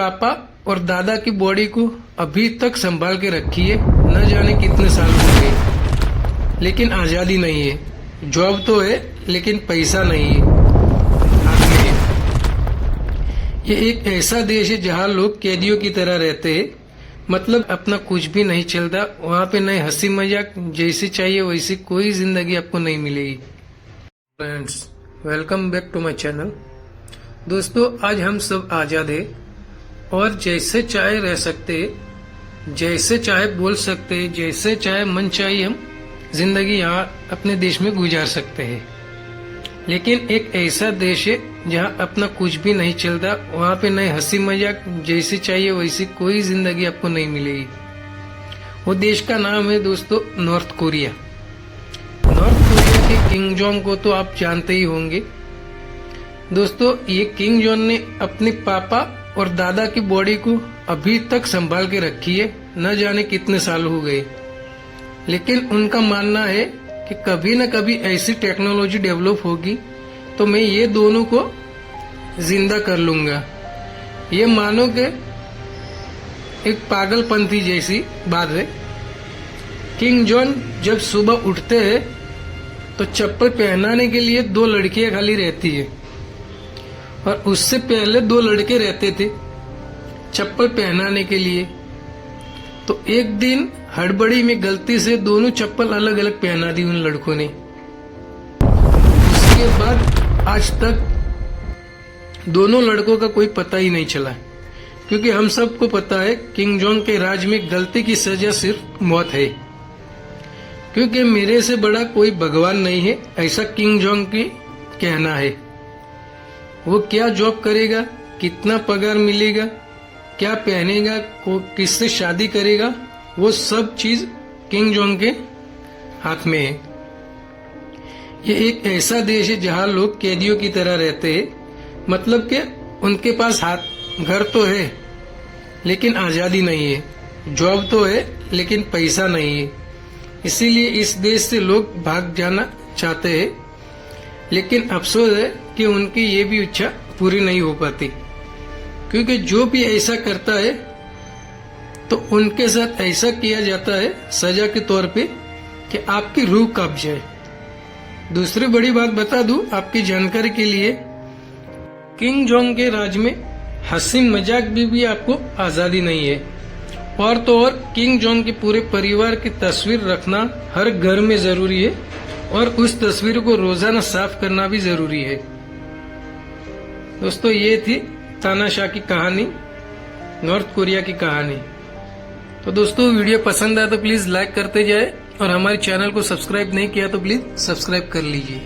पापा और दादा की बॉडी को अभी तक संभाल के रखी है। न जाने कितने साल हो गए, लेकिन आजादी नहीं है। जॉब तो है लेकिन पैसा नहीं है हाथ में। ये एक ऐसा देश है जहाँ लोग कैदियों की तरह रहते हैं, मतलब अपना कुछ भी नहीं चलता। वहाँ पे नए हंसी मजाक, जैसी चाहिए वैसी कोई जिंदगी आपको नहीं मिलेगी। Friends, welcome back to my channel. दोस्तों, आज हम सब आजाद है और जैसे चाहे रह सकते, जैसे चाहे बोल सकते, जैसे चाहे मन चाहे हम जिंदगी यहाँ अपने देश में गुजार सकते हैं। लेकिन एक ऐसा देश है जहाँ अपना कुछ भी नहीं चलता। वहाँ पे नए हंसी मजाक, जैसी चाहिए वैसी कोई जिंदगी आपको नहीं मिलेगी। वो देश का नाम है दोस्तों नॉर्थ कोरिया। नॉर्थ कोरिया के किंग जोंग को तो आप जानते ही होंगे। दोस्तों, ये किंग जोंग ने अपने पापा और दादा की बॉडी को अभी तक संभाल के रखी है। न जाने कितने साल हो गए, लेकिन उनका मानना है कि कभी न कभी ऐसी टेक्नोलॉजी डेवलप होगी तो मैं ये दोनों को जिंदा कर लूंगा। ये मानो कि एक पागलपंथी जैसी बात है। किंग जॉन जब सुबह उठते हैं तो चप्पल पहनाने के लिए 2 लड़कियां खाली रहती है, और उससे पहले 2 लड़के रहते थे चप्पल पहनाने के लिए। तो एक दिन हड़बड़ी में गलती से दोनों चप्पल अलग अलग पहना दी उन लड़कों ने। उसके बाद आज तक दोनों लड़कों का कोई पता ही नहीं चला, क्योंकि हम सबको पता है किंग जोंग के राज में गलती की सजा सिर्फ मौत है। क्योंकि मेरे से बड़ा कोई भगवान नहीं है, ऐसा किंग जोंग की कहना है। वो क्या जॉब करेगा, कितना पगार मिलेगा, क्या पहनेगा, किससे शादी करेगा, वो सब चीज किंग जोंग के हाथ में है। ये एक ऐसा देश है जहाँ लोग कैदियों की तरह रहते हैं, मतलब कि उनके पास घर तो है लेकिन आजादी नहीं है। जॉब तो है लेकिन पैसा नहीं है। इसीलिए इस देश से लोग भाग जाना चाहते हैं, लेकिन अफसोस है कि उनकी ये भी इच्छा पूरी नहीं हो पाती। क्योंकि जो भी ऐसा करता है तो उनके साथ ऐसा किया जाता है सजा के तौर पे कि आपकी रूह कांप जाए। दूसरी बड़ी बात बता दूं आपकी जानकारी के लिए, किंग जोंग के राज में हंसी मजाक भी आपको आजादी नहीं है। और तो और किंग जोंग के पूरे परिवार की तस्वीर रखना हर घर में जरूरी है, और उस तस्वीर को रोजाना साफ करना भी जरूरी है। दोस्तों, ये थी तानाशाह की कहानी, नॉर्थ कोरिया की कहानी। तो दोस्तों, वीडियो पसंद आया तो प्लीज लाइक करते जाए, और हमारे चैनल को सब्सक्राइब नहीं किया तो प्लीज सब्सक्राइब कर लीजिए।